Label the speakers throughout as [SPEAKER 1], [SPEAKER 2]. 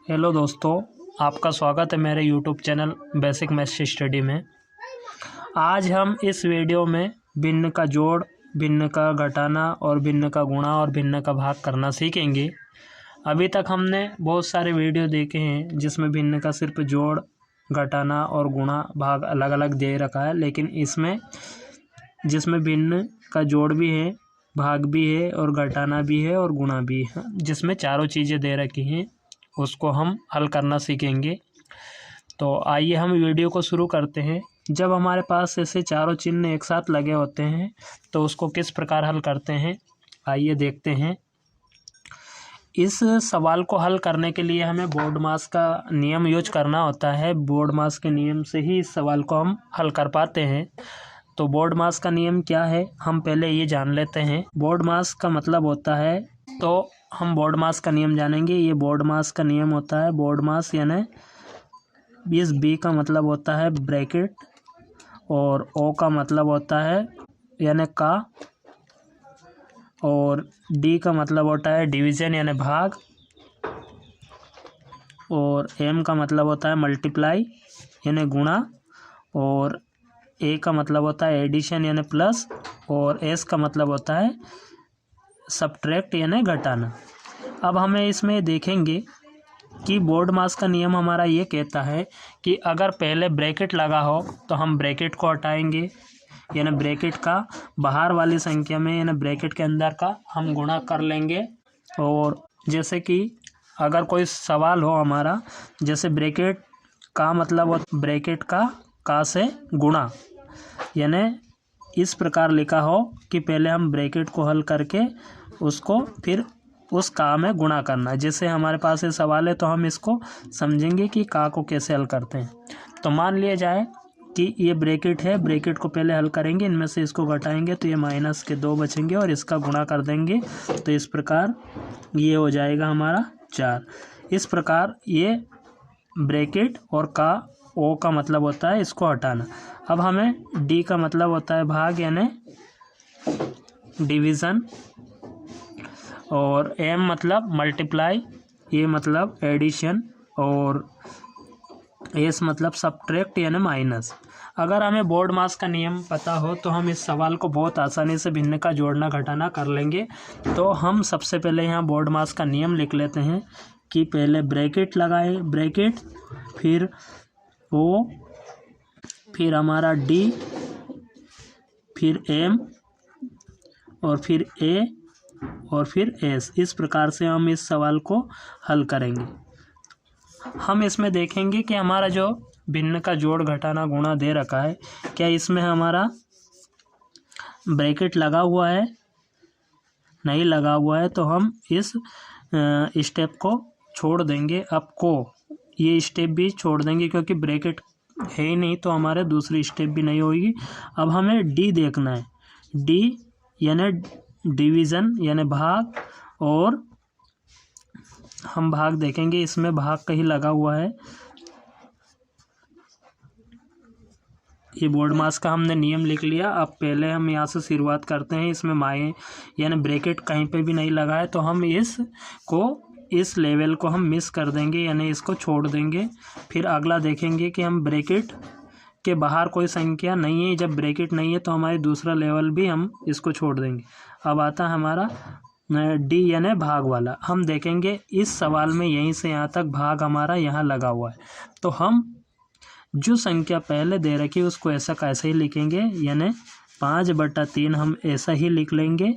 [SPEAKER 1] Hello दोस्तों, आपका स्वागत है मेरे YouTube channel basic maths study में। आज हम इस वीडियो में भिन्न का जोड़, भिन्न का घटाना और भिन्न का गुणा और भिन्न का भाग करना सीखेंगे। अभी तक हमने बहुत सारे वीडियो देखे हैं जिसमें भिन्न का सिर्फ जोड़, घटाना और गुणा भाग अलग अलग दे रखा है, लेकिन इसमें जिसमें भिन्न का जोड़ भी है, भाग भी है और घटाना भी है और गुणा भी है, जिसमें चारों चीज़ें दे रखी हैं, उसको हम हल करना सीखेंगे। तो आइए हम वीडियो को शुरू करते हैं। जब हमारे पास ऐसे चारों चिन्ह एक साथ लगे होते हैं तो उसको किस प्रकार हल करते हैं, आइए देखते हैं। इस सवाल को हल करने के लिए हमें बोर्डमास का नियम यूज करना होता है। बोर्डमास के नियम से ही इस सवाल को हम हल कर पाते हैं। तो बोर्डमास का नियम क्या है, हम पहले ये जान लेते हैं। बोर्डमास का मतलब होता है, तो हम बोर्डमास का नियम जानेंगे। ये बोर्डमास का नियम होता है। बोर्डमास यानी इस बी का मतलब होता है ब्रैकेट और ओ का मतलब होता है यानी का, और डी का मतलब होता है डिवीज़न यानी भाग, और एम का मतलब होता है मल्टीप्लाई यानी गुणा, और ए का मतलब होता है एडिशन यानी प्लस, और एस का मतलब होता है सब्ट्रैक्ट यानी घटाना। अब हमें इसमें देखेंगे कि बोर्डमास का नियम हमारा ये कहता है कि अगर पहले ब्रैकेट लगा हो तो हम ब्रैकेट को हटाएंगे, यानी ब्रैकेट का बाहर वाली संख्या में यानी ब्रैकेट के अंदर का हम गुणा कर लेंगे। और जैसे कि अगर कोई सवाल हो हमारा, जैसे ब्रैकेट का मतलब हो ब्रैकेट का से गुणा, यानी इस प्रकार लिखा हो कि पहले हम ब्रैकेट को हल करके उसको फिर उस का में गुणा करना। जैसे हमारे पास ये सवाल है तो हम इसको समझेंगे कि का को कैसे हल करते हैं। तो मान लिया जाए कि ये ब्रैकेट है, ब्रैकेट को पहले हल करेंगे, इनमें से इसको घटाएंगे तो ये माइनस के 2 बचेंगे और इसका गुणा कर देंगे, तो इस प्रकार ये हो जाएगा हमारा 4। इस प्रकार ये ब्रैकेट और का, ओ का मतलब होता है इसको हटाना। अब हमें डी का मतलब होता है भाग यानी डिवीज़न, और एम मतलब मल्टीप्लाई, ये मतलब एडिशन, और एस मतलब सब्ट्रैक्ट यानी माइनस। अगर हमें बोर्डमास का नियम पता हो तो हम इस सवाल को बहुत आसानी से भिन्न का जोड़ना घटाना कर लेंगे। तो हम सबसे पहले यहाँ बोर्डमास का नियम लिख लेते हैं कि पहले ब्रैकेट लगाए, ब्रैकेट, फिर ओ, फिर हमारा डी, फिर एम, और फिर ए, और फिर एस। इस प्रकार से हम इस सवाल को हल करेंगे। हम इसमें देखेंगे कि हमारा जो भिन्न का जोड़, घटाना, गुणा दे रखा है, क्या इसमें हमारा ब्रैकेट लगा हुआ है, नहीं लगा हुआ है, तो हम इस स्टेप को छोड़ देंगे। अब को ये स्टेप भी छोड़ देंगे क्योंकि ब्रैकेट है ही नहीं, तो हमारे दूसरी स्टेप भी नहीं होगी। अब हमें डी देखना है। डी यानी डिवीज़न यानी भाग, और हम भाग देखेंगे, इसमें भाग कहीं लगा हुआ है। ये बोर्डमास का हमने नियम लिख लिया। अब पहले हम यहाँ से शुरुआत करते हैं। इसमें यानी ब्रैकेट कहीं पे भी नहीं लगा है, तो हम इस लेवल को हम मिस कर देंगे, यानी इसको छोड़ देंगे। फिर अगला देखेंगे कि हम ब्रैकेट के बाहर कोई संख्या नहीं है। जब ब्रैकेट नहीं है तो हमारी दूसरा लेवल भी हम इसको छोड़ देंगे। अब आता है हमारा डी यानी भाग वाला। हम देखेंगे इस सवाल में यहीं से यहाँ तक भाग हमारा यहाँ लगा हुआ है, तो हम जो संख्या पहले दे रखी है उसको ऐसा कैसे ही लिखेंगे, यानी 5/3 हम ऐसा ही लिख लेंगे,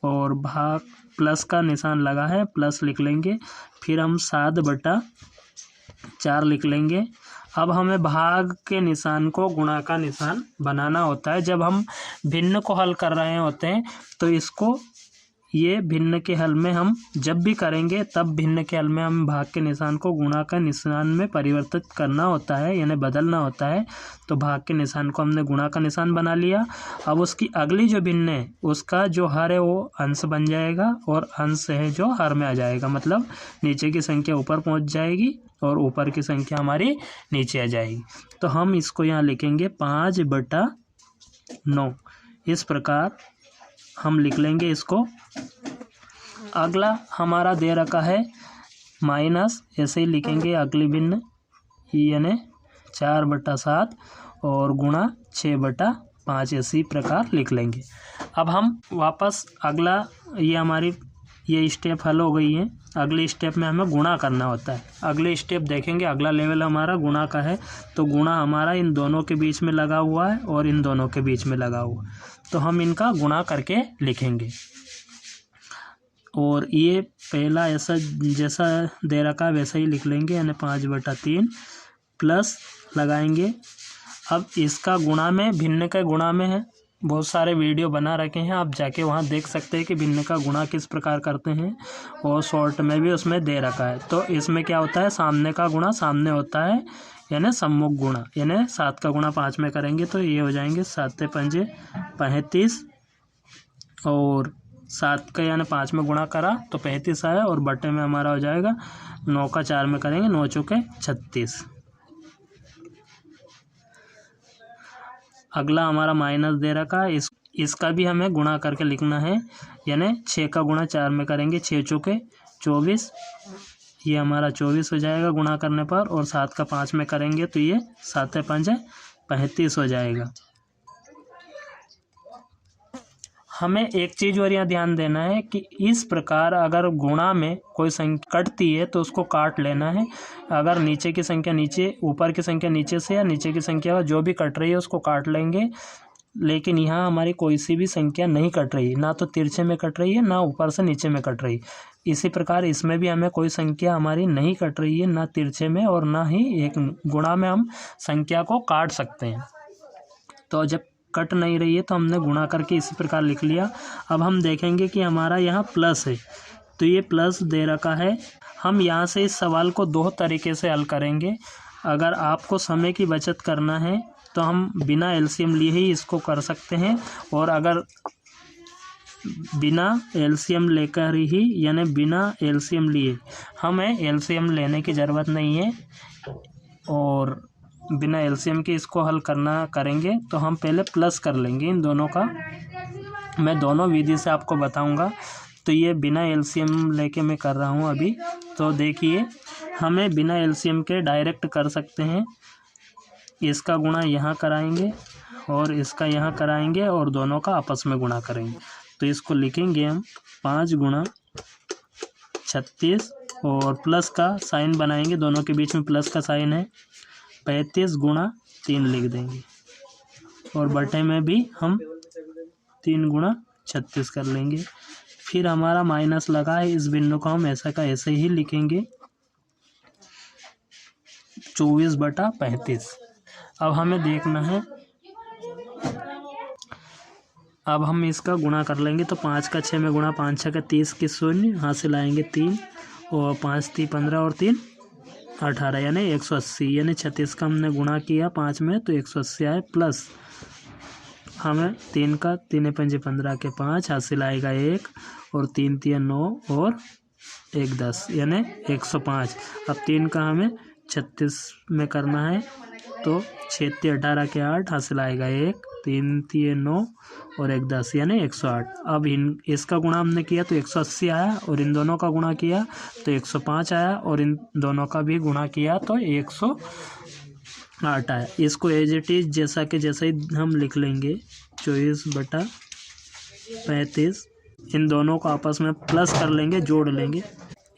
[SPEAKER 1] और भाग प्लस का निशान लगा है, प्लस लिख लेंगे। फिर हम 7/4 लिख लेंगे। अब हमें भाग के निशान को गुणा का निशान बनाना होता है। जब हम भिन्न को हल कर रहे होते हैं तो इसको, ये भिन्न के हल में हम जब भी करेंगे तब भिन्न के हल में हम भाग के निशान को गुणा का निशान में परिवर्तित करना होता है, यानी बदलना होता है। तो भाग के निशान को हमने गुणा का निशान बना लिया। अब उसकी अगली जो भिन्न है उसका जो हर है वो अंश बन जाएगा, और अंश है जो हर में आ जाएगा, मतलब नीचे की संख्या ऊपर पहुंच जाएगी और ऊपर की संख्या हमारी नीचे आ जाएगी। तो हम इसको यहाँ लिखेंगे 5/9। इस प्रकार हम लिख लेंगे इसको। अगला हमारा दे रखा है माइनस ऐसे ही लिखेंगे अगली भिन्न यानी 4/7 और गुणा 6/5 इसी प्रकार लिख लेंगे। अब हम वापस अगला ये स्टेप हल हो गई है। अगले स्टेप में हमें गुणा करना होता है। अगले स्टेप देखेंगे, अगला लेवल हमारा गुणा का है। तो गुणा हमारा इन दोनों के बीच में लगा हुआ है और इन दोनों के बीच में लगा हुआ, तो हम इनका गुणा करके लिखेंगे। और ये पहला ऐसा जैसा दे रखा है वैसा ही लिख लेंगे, यानी 5/3 प्लस लगाएंगे। अब इसका गुणा में भिन्न के गुणा में है, बहुत सारे वीडियो बना रखे हैं, आप जाके वहाँ देख सकते हैं कि भिन्न का गुणा किस प्रकार करते हैं, और शॉर्ट में भी उसमें दे रखा है। तो इसमें क्या होता है, सामने का गुणा सामने होता है, यानी सम्मुख गुणा, यानी 7 का गुणा 5 में करेंगे तो ये हो जाएंगे 7×5 = 35, और 7 का यानी 5 में गुणा करा तो 35 आया, और बटे में हमारा हो जाएगा 9 का 4 में करेंगे 9×4 = 36। अगला हमारा माइनस दे रखा है, इसका भी हमें गुणा करके लिखना है, यानी 6 का गुणा 4 में करेंगे 6×4 = 24, ये हमारा 24 हो जाएगा गुणा करने पर, और 7 का 5 में करेंगे तो ये 7×5 = 35 हो जाएगा। हमें एक चीज़ और यहाँ ध्यान देना है कि इस प्रकार अगर गुणा में कोई संख्या कटती है तो उसको काट लेना है। अगर नीचे की संख्या नीचे, ऊपर की संख्या नीचे से, या नीचे की संख्या जो भी कट रही है उसको काट लेंगे। लेकिन यहाँ हमारी कोई सी भी संख्या नहीं कट रही, ना तो तिरछे में कट रही है, ना ऊपर से नीचे में कट रही। इसी प्रकार इसमें भी हमें कोई संख्या हमारी नहीं कट रही है, ना तिरछे में और ना ही एक गुणा में हम संख्या को काट सकते हैं। तो जब कट नहीं रही है तो हमने गुणा करके इसी प्रकार लिख लिया। अब हम देखेंगे कि हमारा यहाँ प्लस है, तो ये प्लस दे रखा है। हम यहाँ से इस सवाल को 2 तरीके से हल करेंगे। अगर आपको समय की बचत करना है तो हम बिना एलसीएम लिए ही इसको कर सकते हैं, और अगर बिना एलसीएम लेकर ही, यानी बिना एलसीएम लिए, हमें एलसीएम लेने की ज़रूरत नहीं है, और बिना एलसीएम के इसको हल करेंगे तो हम पहले प्लस कर लेंगे इन दोनों का। मैं दोनों विधि से आपको बताऊंगा। तो ये बिना एलसीएम लेके मैं कर रहा हूँ अभी। तो देखिए, हमें बिना एलसीएम के डायरेक्ट कर सकते हैं। इसका गुणा यहाँ कराएंगे और इसका यहाँ कराएंगे, और दोनों का आपस में गुणा करेंगे। तो इसको लिखेंगे हम 5 × 36, और प्लस का साइन बनाएंगे, दोनों के बीच में प्लस का साइन है, 35 × 3 लिख देंगे, और बटे में भी हम 3 × 36 कर लेंगे। फिर हमारा माइनस लगा है, इस बिंदु को हम ऐसा का ऐसे ही लिखेंगे 24/35। अब हमें देखना है, अब हम इसका गुणा कर लेंगे। तो 5 का 6 में गुणा, 5 6 = 30 की 0 हाथ से लाएंगे 3, और 5 3 15 और 3 18, यानी 180, यानी 36 का हमने गुणा किया 5 में तो 180 आए। प्लस हमें 3 का 3 × 5 = 15 के 5 हाथ से लाएगा 1, और 3 3 9 और 1 10, यानी 105। अब 3 का हमें 36 में करना है, तो 6 3 18 के 8 हाथ से लाएगा 1, 3 3 9 और 1 10, यानी 108। अब इसका गुणा हमने किया तो 180 आया, और इन दोनों का गुणा किया तो 105 आया, और इन दोनों का भी गुणा किया तो 108 आया। इसको एज इट इज जैसा ही हम लिख लेंगे 24/35। इन दोनों को आपस में प्लस कर लेंगे, जोड़ लेंगे।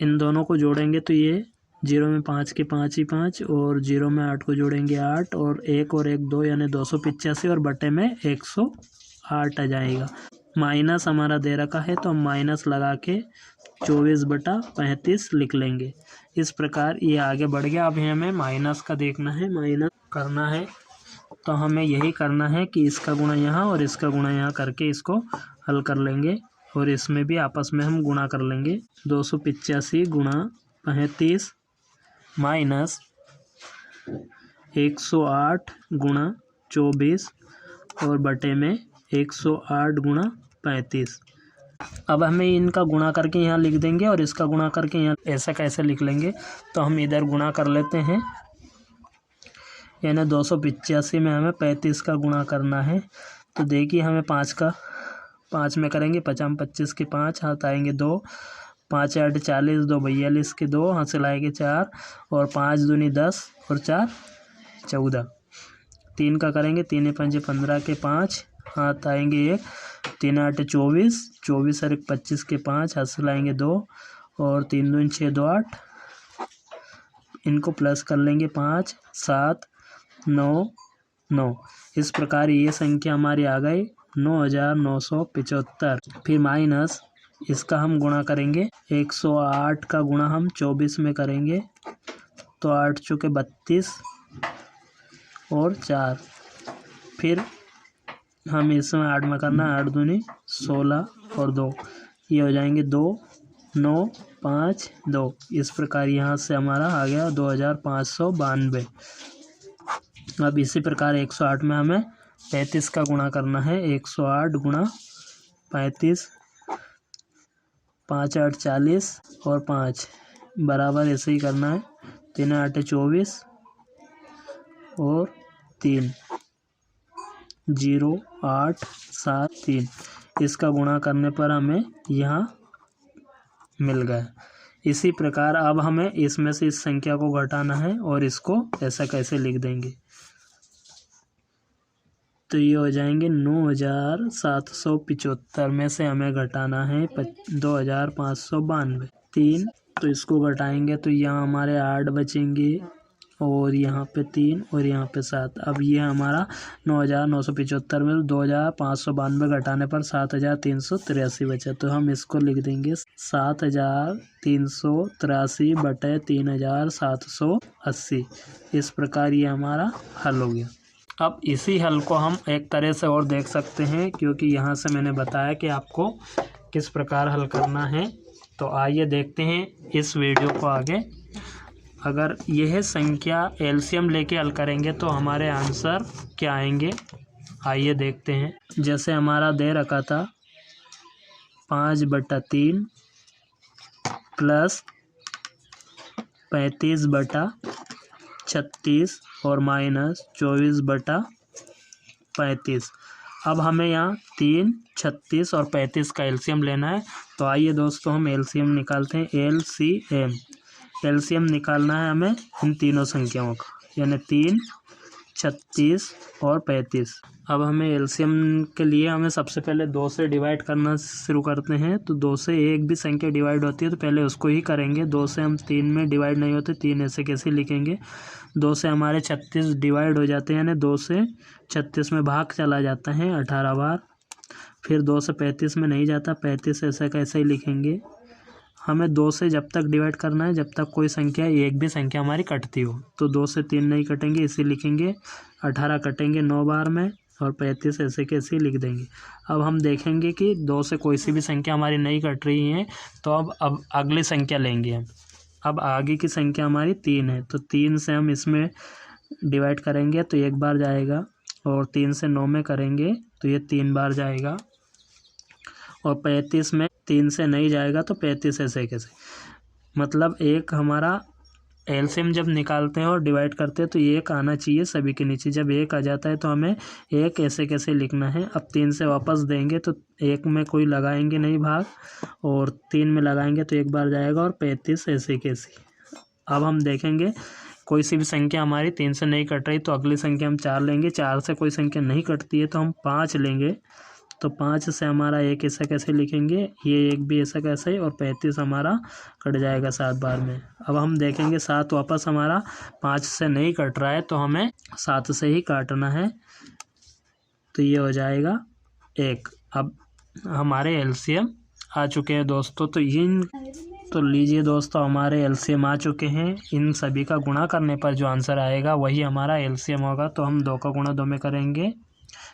[SPEAKER 1] इन दोनों को जोड़ेंगे तो ये 0 में 5 के 5 ही 5, और 0 में 8 को जोड़ेंगे 8, और 1 और 1 2, यानी 285, और बटे में 108 आ जाएगा। माइनस हमारा दे रखा है तो हम माइनस लगा के 24/35 लिख लेंगे। इस प्रकार ये आगे बढ़ गया। अब हमें माइनस का देखना है, माइनस करना है तो हमें यही करना है कि इसका गुणा यहाँ और इसका गुणा यहाँ करके इसको हल कर लेंगे, और इसमें भी आपस में हम गुणा कर लेंगे। 285 × 35 माइनस 108 × 24, और बटे में 108 × 35। अब हमें इनका गुणा करके यहाँ लिख देंगे, और इसका गुणा करके यहाँ ऐसा कैसे लिख लेंगे। तो हम इधर गुणा कर लेते हैं, यानी 285 में हमें 35 का गुणा करना है। तो देखिए, हमें 5 में करेंगे, 5 25 के 5 हाथ आएंगे 2, 5 8 40, 2 42 के 2, हासिल आएंगे 4 और 5 दूनी 10 और 4 14। 3 का करेंगे, 3 5 15 के 5, हाथ आएंगे 1, 3 8 24, 24 और 1 25 के 5, हासिल आएंगे 2 और 3 दूनी 6 2 8। इनको प्लस कर लेंगे 5 7 9 9। इस प्रकार ये संख्या हमारी आ गई 9975। फिर माइनस इसका हम गुणा करेंगे, 108 का गुणा हम 24 में करेंगे तो 8 चौके 32 और 4। फिर हम इसमें 8 में करना, 8 दूनी 16 और 2, ये हो जाएंगे 2 9 5 2। इस प्रकार यहाँ से हमारा आ गया 2592। अब इसी प्रकार 108 में हमें 35 का गुणा करना है, 108 गुणा 35, 5 8 40 और 5 बराबर ऐसे ही करना है, 3 8 24 और 3 0 8 7 3। इसका गुणा करने पर हमें यहाँ मिल गया। इसी प्रकार अब हमें इसमें से इस संख्या को घटाना है और इसको ऐसा कैसे लिख देंगे, तो ये हो जाएंगे 9775 में से हमें घटाना है 2592 3। तो इसको घटाएंगे तो यहाँ हमारे 8 बचेंगे और यहाँ पे 3 और यहाँ पे 7। अब ये हमारा 9975 में 2592 घटाने पर 7383 बचा, तो हम इसको लिख देंगे 7383 बटे 3780। इस प्रकार ये हमारा हल हो गया। अब इसी हल को हम एक तरह से और देख सकते हैं, क्योंकि यहाँ से मैंने बताया कि आपको किस प्रकार हल करना है। तो आइए देखते हैं इस वीडियो को आगे। अगर यह संख्या एलसीएम लेके हल करेंगे तो हमारे आंसर क्या आएंगे, आइए देखते हैं। जैसे हमारा दे रखा था 5/3 प्लस 35/36 और माइनस 24/35। अब हमें यहाँ 3 36 और 35 का एलसीएम लेना है। तो आइए दोस्तों हम एलसीएम निकालते हैं। एलसीएम निकालना है हमें इन तीनों संख्याओं का, यानी 3 36 और 35। अब हमें एलसीएम के लिए हमें सबसे पहले 2 से डिवाइड करना शुरू करते हैं। तो 2 से एक भी संख्या डिवाइड होती है तो पहले उसको ही करेंगे। 2 से हम 3 में डिवाइड नहीं होते, 3 ऐसे कैसे लिखेंगे। 2 से हमारे 36 डिवाइड हो जाते हैं, यानी 2 से 36 में भाग चला जाता है 18 बार। फिर 2 से 35 में नहीं जाता, 35 ऐसा कैसे ही लिखेंगे। हमें 2 से जब तक डिवाइड करना है जब तक कोई संख्या, एक भी संख्या हमारी कटती हो। तो 2 से 3 नहीं कटेंगे, इसे लिखेंगे। 18 कटेंगे 9 बार में और 35 ऐसे कैसे लिख देंगे। अब हम देखेंगे कि 2 से कोई सी भी संख्या हमारी नहीं कट रही है, तो अब अगली संख्या लेंगे हम। अब आगे की संख्या हमारी 3 है, तो 3 से हम इसमें डिवाइड करेंगे तो 1 बार जाएगा, और 3 से 9 में करेंगे तो ये 3 बार जाएगा, और 35 में 3 से नहीं जाएगा तो 35 ऐसे कैसे। मतलब एक हमारा एलसीएम जब निकालते हैं और डिवाइड करते हैं तो 1 आना चाहिए सभी के नीचे। जब 1 आ जाता है तो हमें 1 ऐसे कैसे लिखना है। अब 3 से वापस देंगे तो 1 में कोई लगाएंगे नहीं भाग, और 3 में लगाएंगे तो 1 बार जाएगा, और 35 ऐसे कैसे। अब हम देखेंगे कोई सी भी संख्या हमारी 3 से नहीं कट रही तो अगली संख्या हम 4 लेंगे। 4 से कोई संख्या नहीं कटती है तो हम 5 लेंगे। तो 5 से हमारा 1 ऐसा कैसे लिखेंगे, ये 1 भी ऐसा कैसे, और 35 हमारा कट जाएगा 7 बार में। अब हम देखेंगे 7 वापस हमारा 5 से नहीं कट रहा है तो हमें 7 से ही काटना है, तो ये हो जाएगा 1। अब हमारे एलसीएम आ चुके हैं दोस्तों। तो लीजिए दोस्तों, हमारे एलसीएम आ चुके हैं। इन सभी का गुणा करने पर जो आंसर आएगा वही हमारा एलसीएम होगा। तो हम 2 का गुणा 2 में करेंगे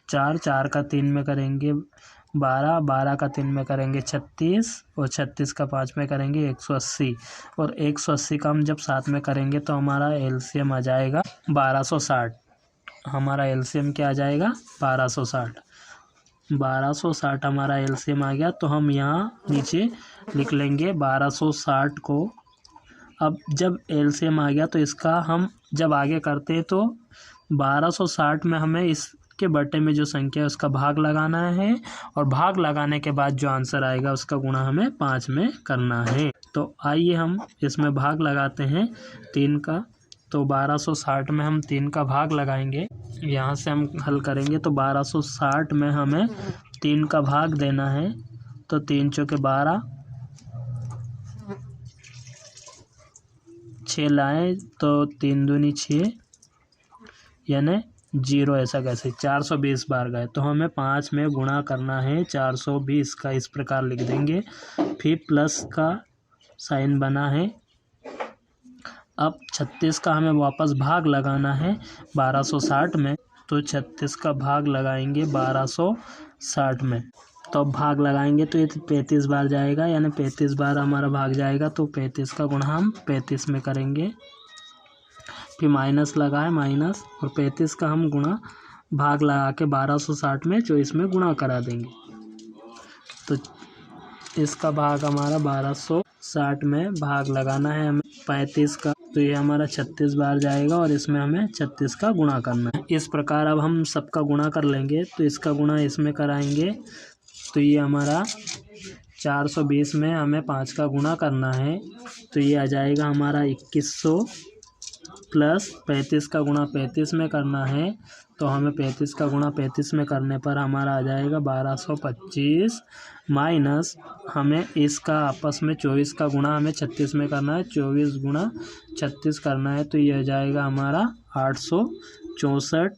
[SPEAKER 1] 4, 4 का 3 में करेंगे 12, 12 का 3 में करेंगे 36, और 36 का 5 में करेंगे 180, और 180 का हम जब 7 में करेंगे तो हमारा एलसीएम आ जाएगा 1260। हमारा एलसीएम क्या आ जाएगा 1260। 1260 हमारा एलसीएम आ गया। तो हम यहाँ नीचे लिख लेंगे 1260 को। अब जब एलसीएम आ गया तो इसका हम जब आगे करते हैं तो 1260 में हमें इस के बटे में जो संख्या है उसका भाग लगाना है, और भाग लगाने के बाद जो आंसर आएगा उसका गुणा हमें 5 में करना है। तो आइए हम इसमें भाग लगाते हैं 3 का। तो 1260 में हम 3 का भाग लगाएंगे। यहाँ से हम हल करेंगे तो 1260 में हमें 3 का भाग देना है। तो 3 चौके 12, 6 लाएँ तो 3 दूनी 6 यानी 0, ऐसा कैसे 420 बार गए। तो हमें 5 में गुणा करना है 420 का, इस प्रकार लिख देंगे। फिर प्लस का साइन बना है। अब 36 का हमें वापस भाग लगाना है 1260 में। तो 36 का भाग लगाएंगे 1260 में। तो अब भाग लगाएंगे तो ये 35 बार जाएगा, यानी 35 बार हमारा भाग जाएगा। तो 35 का गुणा हम 35 में करेंगे। फिर माइनस लगा है माइनस, और 35 का हम गुणा भाग लगा के 1260 में 24 में गुणा करा देंगे। तो इसका भाग हमारा 1260 में भाग लगाना है हमें 35 का। तो ये हमारा 36 बार जाएगा, और इसमें हमें 36 का गुणा करना है। इस प्रकार अब हम सबका गुणा कर लेंगे। तो इसका गुणा इसमें कराएंगे। तो ये हमारा 420 में हमें 5 का गुणा करना है। तो ये आ जाएगा हमारा 2100 प्लस 35 का गुणा 35 में करना है। तो हमें 35 का गुणा 35 में करने पर हमारा आ जाएगा 1225, माइनस हमें इसका आपस में 24 का गुणा हमें 36 में करना है। 24 गुणा 36 करना है। तो ये आ जाएगा हमारा 864।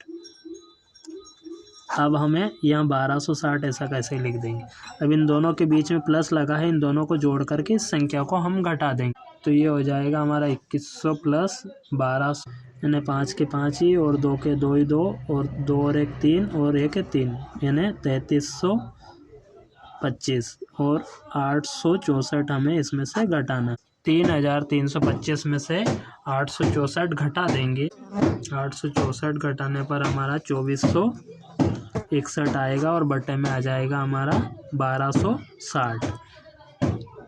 [SPEAKER 1] अब हमें यहाँ 1260 ऐसा कैसे लिख देंगे। अब इन दोनों के बीच में प्लस लगा है, इन दोनों को जोड़ करके इस संख्या को हम घटा देंगे। तो ये हो जाएगा हमारा 2100 प्लस 1200, यानी 5 के 5 ही, और 2 के 2 ही 2, और 2 और 1 3, और 1 3, यानी 3325, और 864 हमें इसमेम से घटाना है। 3325 में से 864 घटा देंगे। 864 घटाने पर हमारा 2461 आएगा, और बटे में आ जाएगा हमारा 1260।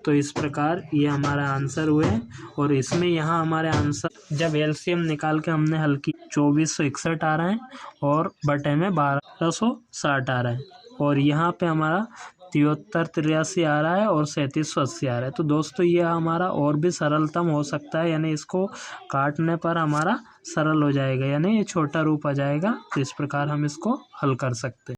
[SPEAKER 1] तो इस प्रकार ये हमारा आंसर हुए। और इसमें यहाँ हमारे आंसर जब एलसीएम निकाल के हमने हल की 2461 आ रहा है, और बटे में 1260 आ रहा है, और यहाँ पे हमारा 7383 आ रहा है, और 3780 आ रहा है। तो दोस्तों ये हमारा और भी सरलतम हो सकता है, यानी इसको काटने पर हमारा सरल हो जाएगा, यानी ये छोटा रूप आ जाएगा। तो इस प्रकार हम इसको हल कर सकते हैं।